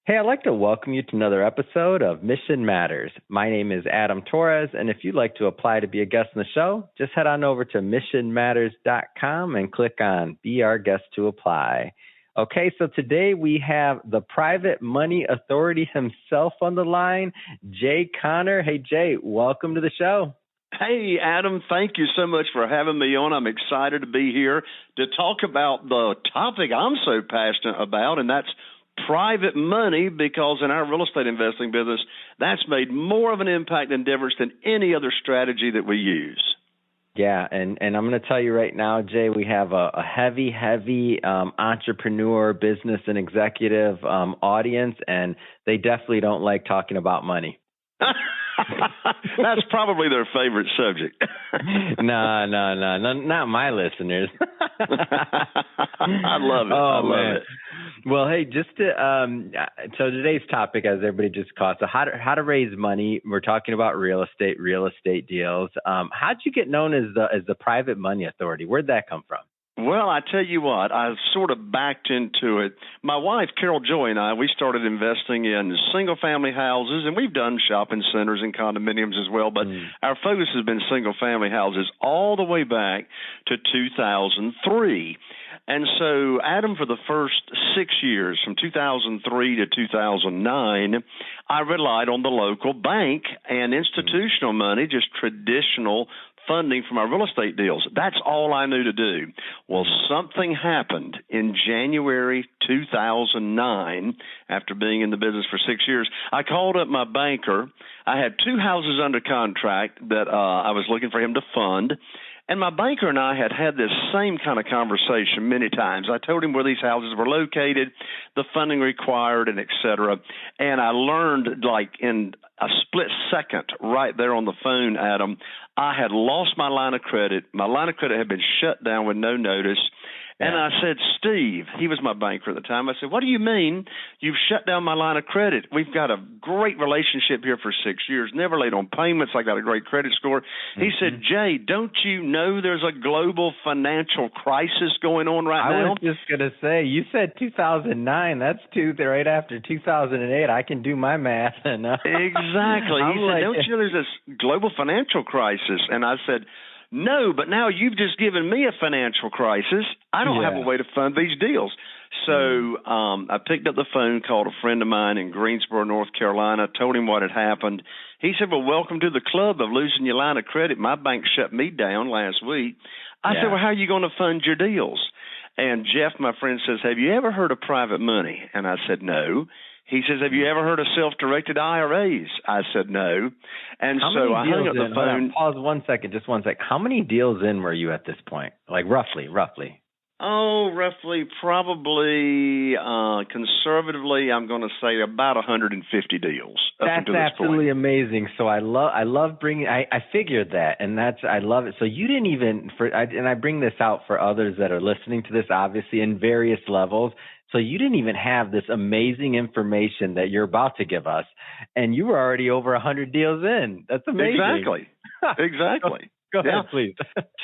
Hey, I'd like to welcome you to another episode of Mission Matters. My name is Adam Torres, and if you'd like to apply to be a guest on the show, just head on over to missionmatters.com and click on Be Our Guest to apply. Okay, so today we have the Private Money Authority himself on the line, Jay Conner. Hey, Jay, welcome to the show. Hey, Adam, thank you so much for having me on. I'm excited to be here to talk about the topic I'm so passionate about, and that's private money, because in our real estate investing business, that's made more of an impact and difference than any other strategy that we use. Yeah, and I'm going to tell you right now, Jay, we have a heavy entrepreneur, business, and executive audience, and they definitely don't like talking about money. That's probably their favorite subject. No, not my listeners. I love it. I love it. Well, hey, just to so today's topic, as everybody just caught, so how to raise money. We're talking about real estate deals. How'd you get known as the Private Money Authority? Where'd that come from? Well, I tell you what, I sort of backed into it. My wife, Carol Joy, and I, we started investing in single-family houses, and we've done shopping centers and condominiums as well, but our focus has been single-family houses all the way back to 2003. And so, Adam, for the first 6 years, from 2003 to 2009, I relied on the local bank and institutional money, just traditional funding from our real estate deals. That's all I knew to do. Well, something happened in January 2009 after being in the business for 6 years. I called up my banker. I had 2 houses under contract that I was looking for him to fund. And my banker and I had this same kind of conversation many times. I told him where these houses were located, the funding required, and et cetera. And I learned, like in a split second right there on the phone, Adam, I had lost my line of credit. My line of credit had been shut down with no notice. And I said, Steve, he was my banker at the time. I said, what do you mean you've shut down my line of credit? We've got a great relationship here for 6 years, never late on payments. I got a great credit score. He said, Jay, don't you know there's a global financial crisis going on right now? I was just going to say, you said 2009. That's right after 2008. I can do my math. Exactly. He said, don't you know there's this global financial crisis? And I said, no, but now you've just given me a financial crisis. I don't have a way to fund these deals. So I picked up the phone, called a friend of mine in Greensboro, North Carolina, told him what had happened. He said, well, welcome to the club of losing your line of credit. My bank shut me down last week. I said, well, how are you going to fund your deals? And Jeff, my friend, says, have you ever heard of private money? And I said, no. He says, have you ever heard of self-directed IRAs? I said, no. And so I hung up the phone. Pause 1 second, just 1 second. How many deals in were you at this point? Like roughly? Oh, roughly, probably, conservatively, I'm going to say about 150 deals. That's absolutely amazing. So I love bringing. I figured that, and I love it. So you didn't even and I bring this out for others that are listening to this, obviously in various levels. So you didn't even have this amazing information that you're about to give us, and you were already over 100 deals in. That's amazing. Exactly. Go ahead, please.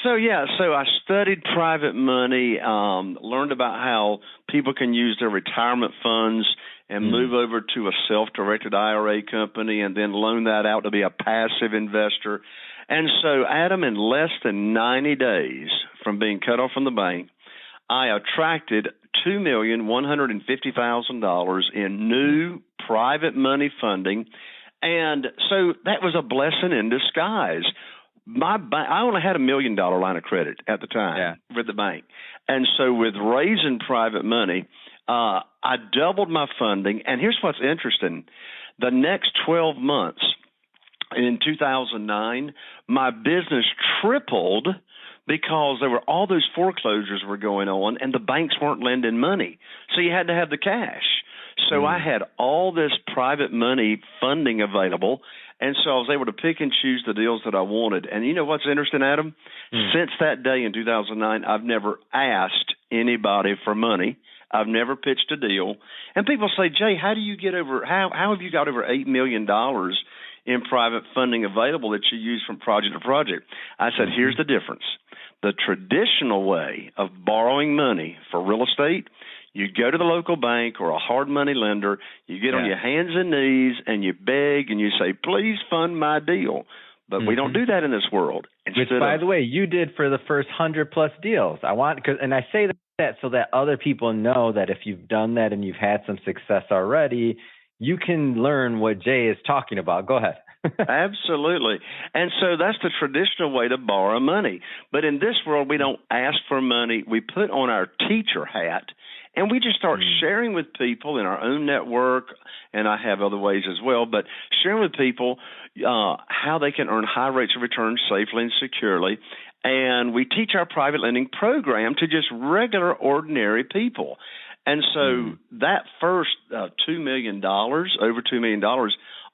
So I studied private money, learned about how people can use their retirement funds and move over to a self-directed IRA company and then loan that out to be a passive investor. And so, Adam, in less than 90 days from being cut off from the bank, I attracted $2,150,000 in new private money funding. And so that was a blessing in disguise. I only had $1 million line of credit at the time with the bank. And so with raising private money, I doubled my funding. And here's what's interesting. The next 12 months in 2009, my business tripled because there were all those foreclosures were going on and the banks weren't lending money. So you had to have the cash. So I had all this private money funding available, and so I was able to pick and choose the deals that I wanted. And you know what's interesting, Adam? Since that day in 2009, I've never asked anybody for money. I've never pitched a deal. And people say, Jay, how have you got over $8 million in private funding available that you use from project to project? I said, here's the difference. The traditional way of borrowing money for real estate, You go to the local bank or a hard money lender, you get on your hands and knees and you beg and you say, please fund my deal. But we don't do that in this world. Which, by the way, you did for the first 100+ deals. And I say that so that other people know that if you've done that and you've had some success already, you can learn what Jay is talking about. Go ahead. Absolutely. And so that's the traditional way to borrow money. But in this world, we don't ask for money. We put on our teacher hat, and we just start sharing with people in our own network, and I have other ways as well, but sharing with people how they can earn high rates of return safely and securely. And we teach our private lending program to just regular, ordinary people. And so that first $2 million, over $2 million,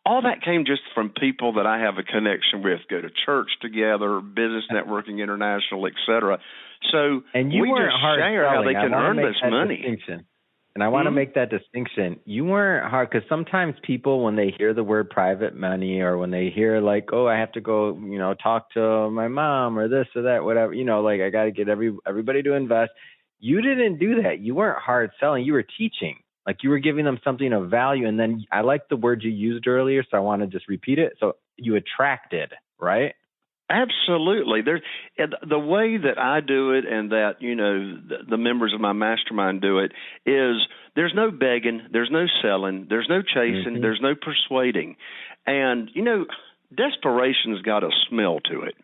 all that came just from people that I have a connection with, go to church together, Business Networking International, et cetera. So and you we weren't just hard share how they can earn this money. And I want to make that distinction. You weren't hard, because sometimes people, when they hear the word private money, or when they hear like, oh, I have to go, talk to my mom or this or that, whatever, like I got to get everybody to invest. You didn't do that. You weren't hard selling. You were teaching. Like you were giving them something of value. And then I like the word you used earlier, so I want to just repeat it. So you attracted, right? Absolutely. There's the way that I do it, and that the members of my mastermind do it, is there's no begging, there's no selling, there's no chasing, there's no persuading, and desperation's got a smell to it.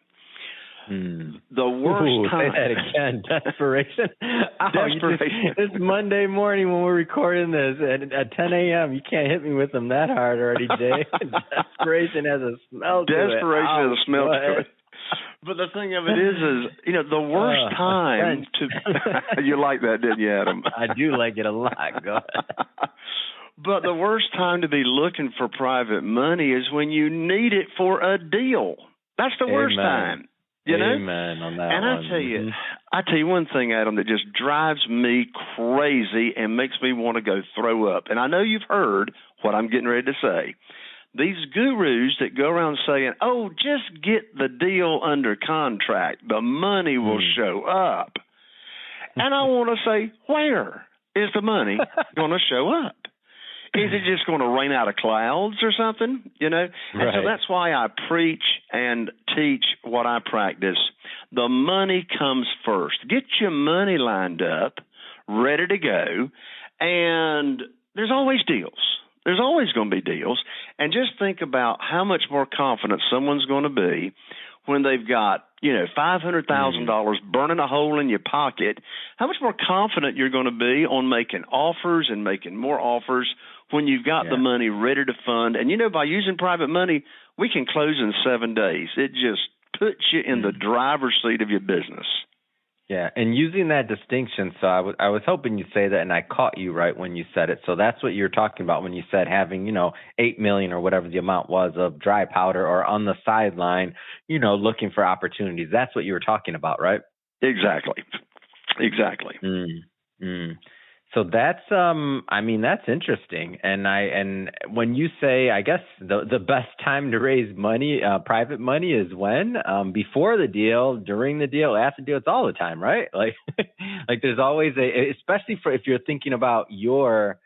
The worst time. Say that again. Desperation. Desperation. It's Monday morning when we're recording this at 10 a.m. You can't hit me with them that hard already, Jay. Desperation has a smell to it. Desperation has a smell to it. But the thing of it is the worst time to. You like that, didn't you, Adam? I do like it a lot. Go ahead. But the worst time to be looking for private money is when you need it for a deal. That's the worst time. Amen on that. And I tell you one thing, Adam, that just drives me crazy and makes me want to go throw up. And I know you've heard what I'm getting ready to say. These gurus that go around saying, oh, just get the deal under contract, the money will show up. And I want to say, where is the money going to show up? Is it just going to rain out of clouds or something? And so that's why I preach and teach what I practice. The money comes first. Get your money lined up, ready to go, and there's always deals. There's always going to be deals. And just think about how much more confident someone's going to be when they've got, $500,000 burning a hole in your pocket. How much more confident you're going to be on making offers and making more offers when you've got the money ready to fund. And, by using private money, we can close in 7 days. It just puts you in the driver's seat of your business. Yeah, and using that distinction, so I was hoping you'd say that, and I caught you right when you said it. So that's what you're talking about when you said having, $8 million or whatever the amount was of dry powder, or on the sideline, looking for opportunities. That's what you were talking about, right? Exactly. So that's that's interesting. And when you say, I guess the best time to raise money, private money, is when? Before the deal, during the deal, after the deal. It's all the time, right? Like there's always especially if you're thinking about your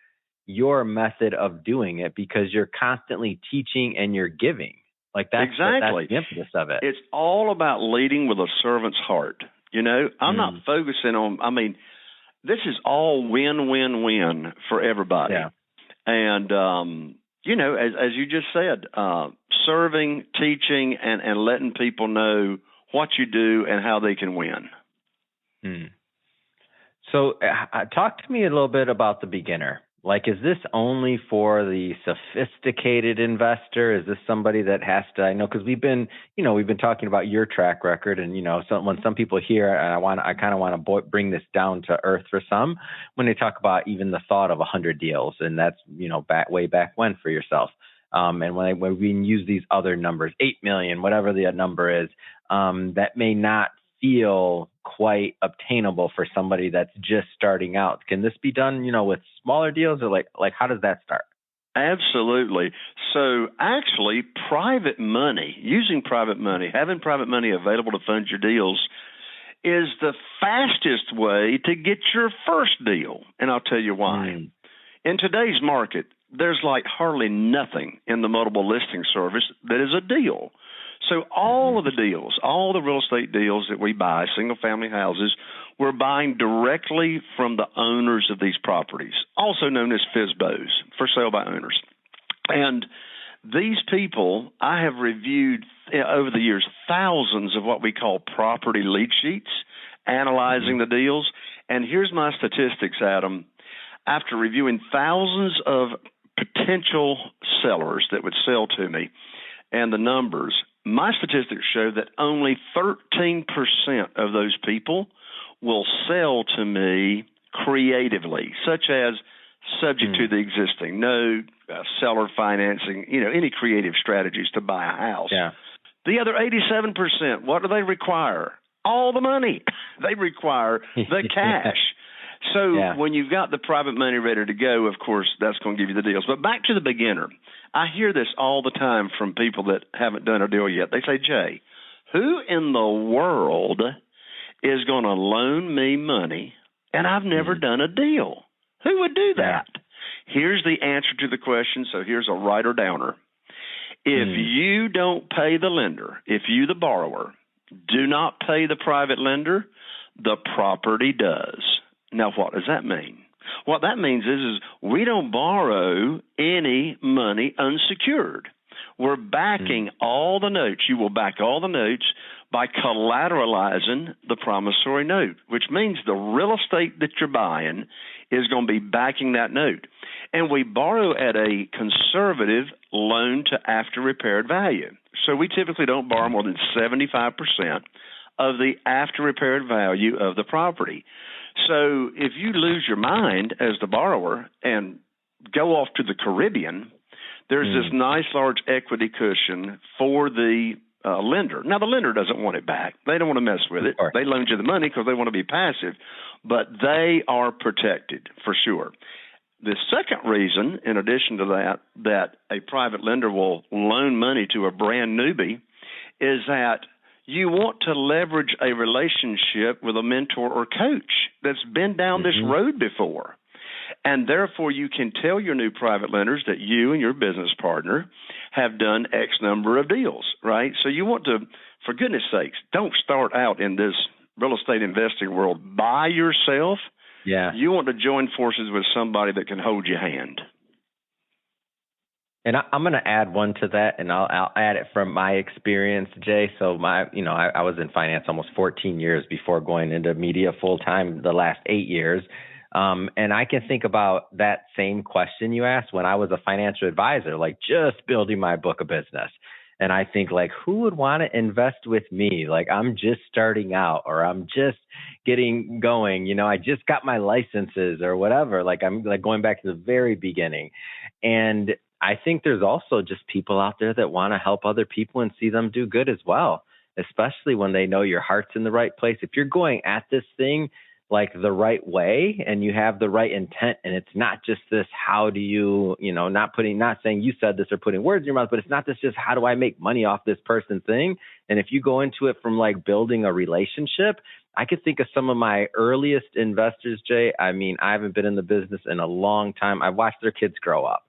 method of doing it, because you're constantly teaching and you're giving. Like that's exactly the emphasis of it. It's all about leading with a servant's heart. I'm not focusing on. This is all win-win-win for everybody. Yeah. And, as you just said, serving, teaching, and letting people know what you do and how they can win. So talk to me a little bit about the beginner. Like, is this only for the sophisticated investor? Is this somebody that has to, I know, because we've been talking about your track record, and, when some people hear, and I kind of want to bring this down to earth for some, when they talk about even the thought of 100 deals, and that's, way back when for yourself. And when we use these other numbers, 8 million, whatever the number is, that may not feel quite obtainable for somebody that's just starting out. Can this be done, with smaller deals, or like how does that start? Absolutely. So actually, private money, using private money, having private money available to fund your deals is the fastest way to get your first deal. And I'll tell you why. In today's market, there's like hardly nothing in the multiple listing service that is a deal. So all of the deals, all the real estate deals that we buy, single-family houses, we're buying directly from the owners of these properties, also known as FSBOs, for sale by owners. And these people, I have reviewed over the years thousands of what we call property lead sheets, analyzing the deals. And here's my statistics, Adam. After reviewing thousands of potential sellers that would sell to me and the numbers, my statistics show that only 13% of those people will sell to me creatively, such as subject to the existing note, seller financing, any creative strategies to buy a house. Yeah. The other 87%, what do they require? All the money. They require the cash. So when you've got the private money ready to go, of course, that's going to give you the deals. But back to the beginner. I hear this all the time from people that haven't done a deal yet. They say, Jay, who in the world is going to loan me money and I've never done a deal? Who would do that? Here's the answer to the question, so here's a writer downer. If you don't pay the lender, if you, the borrower, do not pay the private lender, the property does. Now, what does that mean? What that means is we don't borrow any money unsecured. We're backing all the notes. You will back all the notes by collateralizing the promissory note, which means the real estate that you're buying is going to be backing that note. And we borrow at a conservative loan to after repaired value. So we typically don't borrow more than 75% of the after repaired value of the property. So if you lose your mind as the borrower and go off to the Caribbean, there's this nice large equity cushion for the lender. Now, the lender doesn't want it back. They don't want to mess with it. They loaned you the money because they want to be passive, but they are protected for sure. The second reason, in addition to that a private lender will loan money to a brand newbie is that you want to leverage a relationship with a mentor or coach that's been down this road before. And therefore, you can tell your new private lenders that you and your business partner have done X number of deals, right? So you want to, for goodness sakes, don't start out in this real estate investing world by yourself. Yeah. You want to join forces with somebody that can hold your hand. And I'm going to add one to that, and I'll add it from my experience, Jay. So I was in finance almost 14 years before going into media full time the last 8 years. And I can think about that same question you asked when I was a financial advisor, like just building my book of business. And I think like, who would want to invest with me? Like I'm just starting out or I'm just getting going, I just got my licenses or whatever. Like I'm like going back to the very beginning. And I think there's also just people out there that want to help other people and see them do good as well, especially when they know your heart's in the right place. If you're going at this thing like the right way and you have the right intent and it's not just this, how do you, not saying you said this or putting words in your mouth, but it's not this just how do I make money off this person thing. And if you go into it from like building a relationship, I could think of some of my earliest investors, Jay. I mean, I haven't been in the business in a long time. I've watched their kids grow up.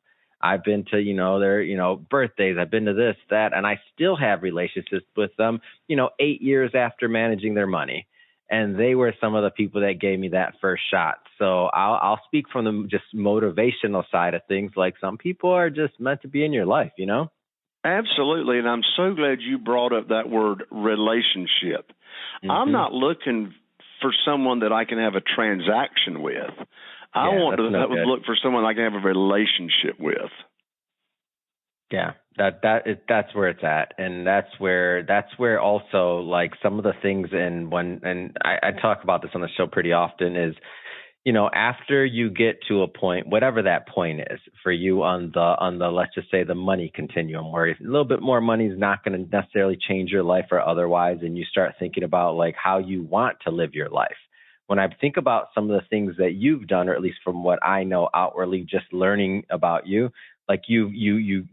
I've been to, their, birthdays. I've been to this, that, and I still have relationships with them, 8 years after managing their money. And they were some of the people that gave me that first shot. So I'll speak from the just motivational side of things. Like some people are just meant to be in your life, Absolutely. And I'm so glad you brought up that word relationship. I'm not looking for someone that I can have a transaction with. I want to look for someone I can have a relationship with. Yeah, that's where it's at, and that's where also like some of the things and I talk about this on the show pretty often is, after you get to a point, whatever that point is for you on the let's just say the money continuum, where a little bit more money is not going to necessarily change your life or otherwise, and you start thinking about like how you want to live your life. when I think about some of the things that you've done, or at least from what I know outwardly, just learning about you, like you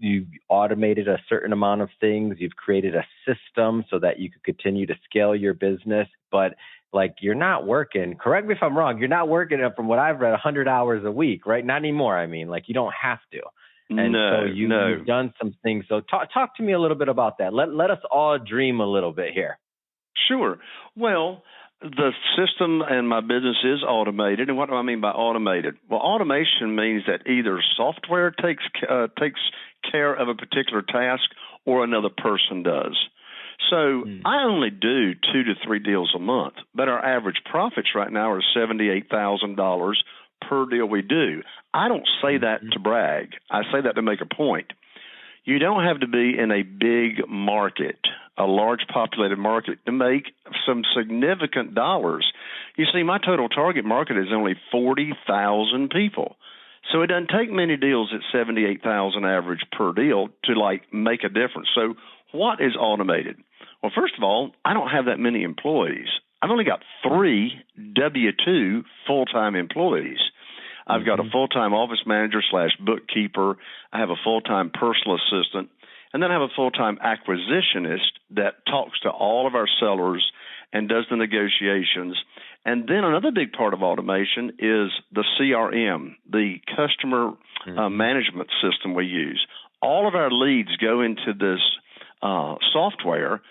automated a certain amount of things. You've created a system so that you could continue to scale your business, but like you're not working, correct me if I'm wrong, you're not working from what I've read 100 hours a week, right? Not anymore. I mean, like you don't have to. And so you've done some things. So talk to me a little bit about that. Let us all dream a little bit here. Sure. Well, the system and my business is automated. And what do I mean by automated? Well, automation means that either software takes care of a particular task or another person does. So I only do 2 to 3 deals a month, but our average profits right now are $78,000 per deal we do. I don't say that to brag. I say that to make a point. You don't have to be in a big market, a large populated market, to make some significant dollars. You see, my total target market is only 40,000 people. So it doesn't take many deals at $78,000 average per deal to like make a difference. So what is automated? Well, first of all, I don't have that many employees. I've only got 3 W-2 full-time employees. I've got a full-time office manager / bookkeeper. I have a full-time personal assistant. And then I have a full-time acquisitionist that talks to all of our sellers and does the negotiations. And then another big part of automation is the CRM, the customer management system we use. All of our leads go into this software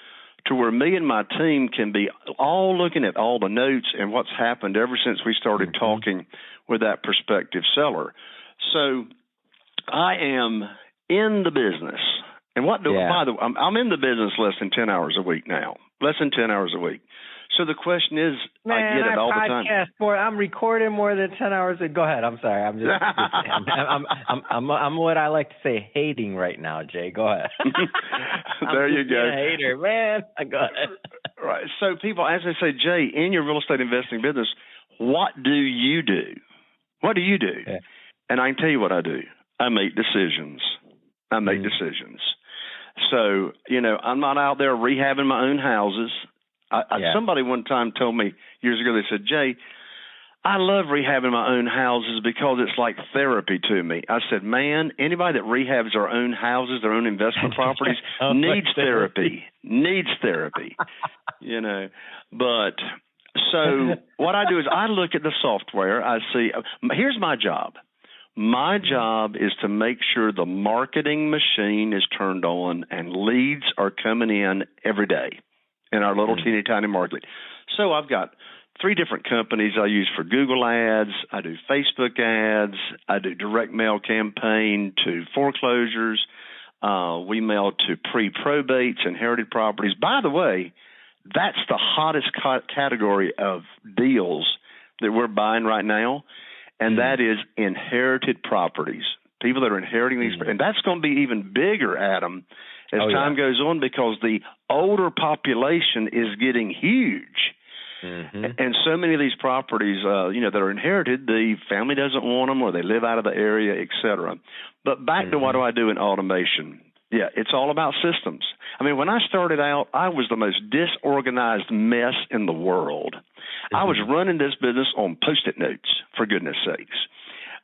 to where me and my team can be all looking at all the notes and what's happened ever since we started talking with that prospective seller. So I am in the business. And by the way, I'm in the business less than 10 hours a week now, less than 10 hours a week. So the question is, I get it all the time. I'm recording more than 10 hours. Go ahead. I'm sorry. I'm just, I'm what I like to say, hating right now, Jay. Go ahead. There you go. I'm a hater, man. Go ahead. Right. So people, as I say, Jay, in your real estate investing business, what do you do? What do you do? Yeah. And I can tell you what I do. I make decisions. So, I'm not out there rehabbing my own houses. Somebody one time told me years ago, they said, Jay, I love rehabbing my own houses because it's like therapy to me. I said, man, anybody that rehabs their own houses, their own investment properties, needs therapy. But so what I do is I look at the software. I see, here's my job. My job is to make sure the marketing machine is turned on and leads are coming in every day in our little teeny tiny market. So I've got 3 different companies I use for Google ads. I do Facebook ads. I do direct mail campaign to foreclosures. We mail to pre-probates, inherited properties. By the way, that's the hottest category of deals that we're buying right now, and that is inherited properties, people that are inheriting these. And that's going to be even bigger, Adam, as time goes on, because the older population is getting huge. And so many of these properties, that are inherited, the family doesn't want them or they live out of the area, et cetera. But back to what do I do in automation? Yeah, it's all about systems. I mean, when I started out, I was the most disorganized mess in the world. I was running this business on Post-it notes, for goodness sakes.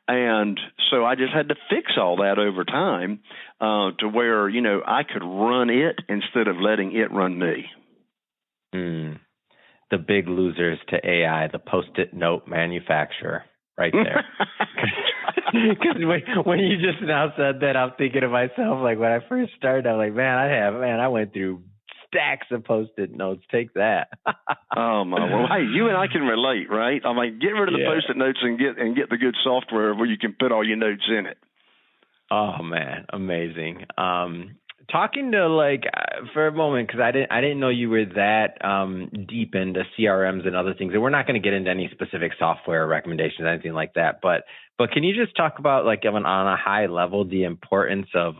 And so I just had to fix all that over time to where, I could run it instead of letting it run me. The big losers to AI, the Post-it note manufacturer, right there. Because when you just now said that, I'm thinking to myself, like when I first started, I'm like, I went through stacks of Post-it notes. Take that. Oh my! Well, hey, you and I can relate, right? I'm like, get rid of the Post-it notes and get the good software where you can put all your notes in it. Oh man, amazing. Talking to for a moment, because I didn't know you were that deep into CRMs and other things, and we're not going to get into any specific software recommendations, anything like that. But can you just talk about on a high level the importance of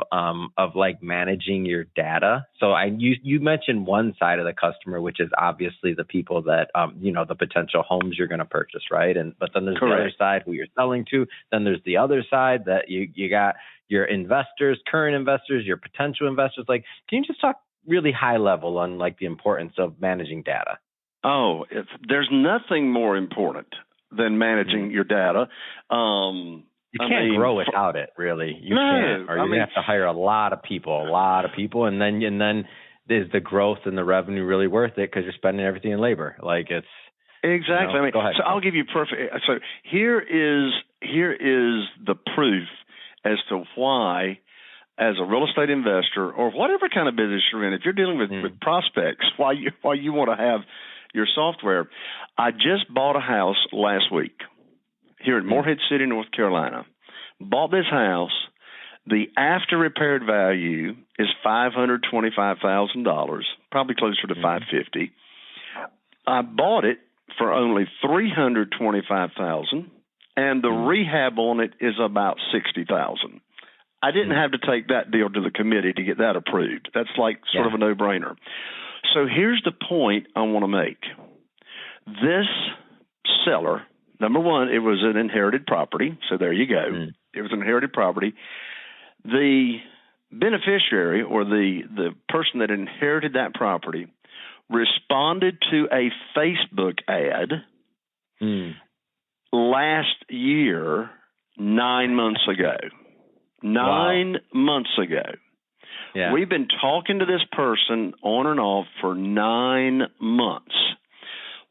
managing your data? So you mentioned one side of the customer, which is obviously the people that the potential homes you're going to purchase, right? But then there's the other side who you're selling to. Then there's the other side that you got your investors, current investors, your potential investors. Can you just talk really high level on the importance of managing data? There's nothing more important than managing your data. You can't grow without it, really. You can't. Or you have to hire a lot of people, and then is the growth and the revenue really worth it because you're spending everything in labor? Like it's exactly. Go ahead. So I'll give you perfect. So here is the proof as to why, as a real estate investor or whatever kind of business you're in, if you're dealing with prospects, why you want to have your software. I just bought a house last week here in Morehead City, North Carolina. Bought this house. The after repaired value is $525,000, probably closer to $550,000. I bought it for only $325,000, and the rehab on it is about $60,000. I didn't have to take that deal to the committee to get that approved. That's like sort of a no-brainer. So here's the point I want to make. This seller, number one, it was an inherited property. So there you go. It was an inherited property. The beneficiary or the person that inherited that property responded to a Facebook ad last year, 9 months ago. 9 months ago. Yeah. We've been talking to this person on and off for 9 months.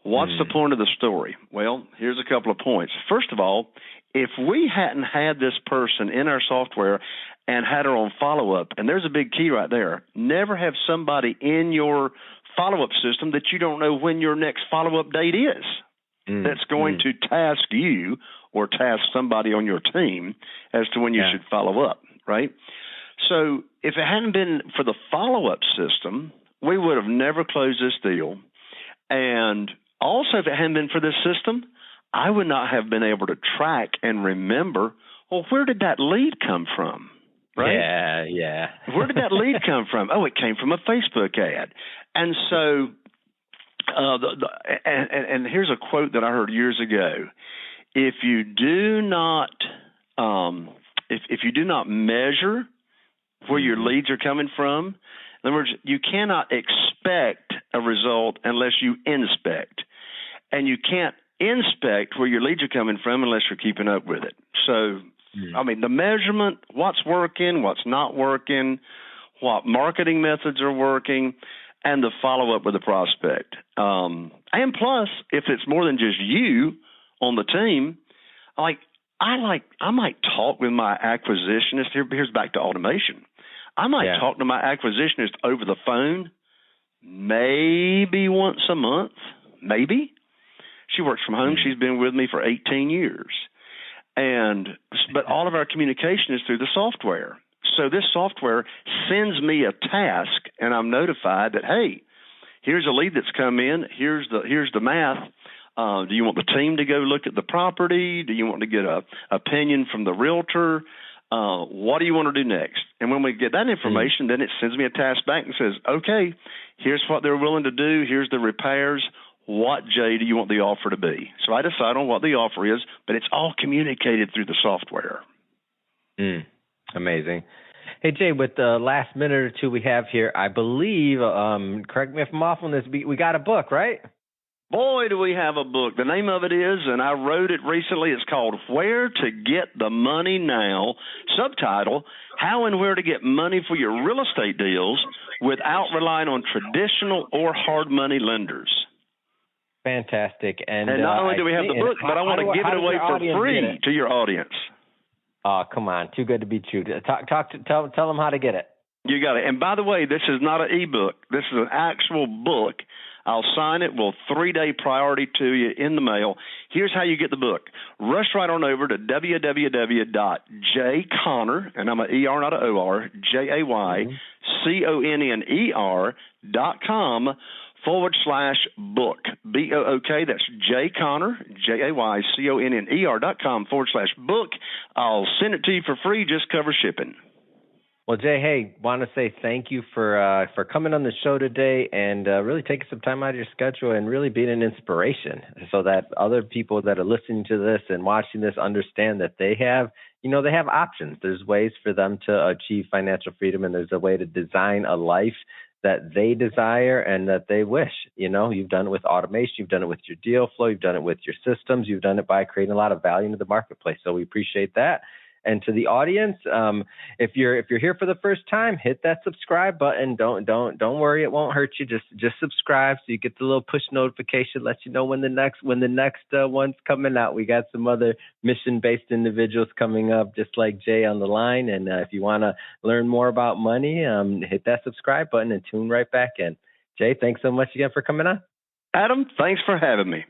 What's the point of the story? Well, here's a couple of points. First of all, if we hadn't had this person in our software and had her on follow-up, and there's a big key right there, never have somebody in your follow-up system that you don't know when your next follow-up date is. That's going to task you or task somebody on your team as to when you should follow up, right? So if it hadn't been for the follow-up system, we would have never closed this deal. And also, if it hadn't been for this system, I would not have been able to track and remember, well, where did that lead come from, right? Yeah. Where did that lead come from? Oh, it came from a Facebook ad. And so and here's a quote that I heard years ago. If you do not if you do not measure where your leads are coming from, in other words, you cannot expect a result unless you inspect. And you can't inspect where your leads are coming from unless you're keeping up with it. So, I mean, the measurement, what's working, what's not working, what marketing methods are working, and the follow-up with the prospect. And plus, if it's more than just you on the team, I might talk with my acquisitionist. Here's back to automation. I might talk to my acquisitionist over the phone maybe once a month, maybe. She works from home. She's been with me for 18 years. But all of our communication is through the software. So this software sends me a task, and I'm notified that, hey, here's a lead that's come in. Here's the math. Do you want the team to go look at the property? Do you want to get an opinion from the realtor? What do you want to do next? And when we get that information, then it sends me a task back and says, okay, here's what they're willing to do. Here's the repairs. What, Jay, do you want the offer to be? So I decide on what the offer is, but it's all communicated through the software. Amazing. Hey, Jay, with the last minute or two we have here, I believe, correct me if I'm off on this, we got a book, right? Boy, do we have a book. The name of it is, and I wrote it recently, it's called Where to Get the Money Now. Subtitle, How and Where to Get Money for Your Real Estate Deals Without Relying on Traditional or Hard Money Lenders. Fantastic. And not only do we have the book, but I want to give it away for free to your audience. Oh, come on. Too good to be true. Tell them how to get it. You got it. And by the way, this is not an e-book. This is an actual book. I'll sign it. We'll 3-day priority to you in the mail. Here's how you get the book. Rush right on over to www.jayconner, and I'm an E-R, not an O-R, JayConner.com/book. B-O-O-K. That's Jayconner, JayConner.com/book. I'll send it to you for free. Just cover shipping. Well, Jay, hey, want to say thank you for coming on the show today and really taking some time out of your schedule and really being an inspiration so that other people that are listening to this and watching this understand that they have options. There's ways for them to achieve financial freedom, and there's a way to design a life that they desire and that they wish. You've done it with automation, you've done it with your deal flow, you've done it with your systems, you've done it by creating a lot of value into the marketplace. So we appreciate that. And to the audience, if you're here for the first time, hit that subscribe button. Don't worry, it won't hurt you. Just subscribe so you get the little push notification, let you know when the next one's coming out. We got some other mission-based individuals coming up, just like Jay on the line. And if you want to learn more about money, hit that subscribe button and tune right back in. Jay, thanks so much again for coming on. Adam, thanks for having me.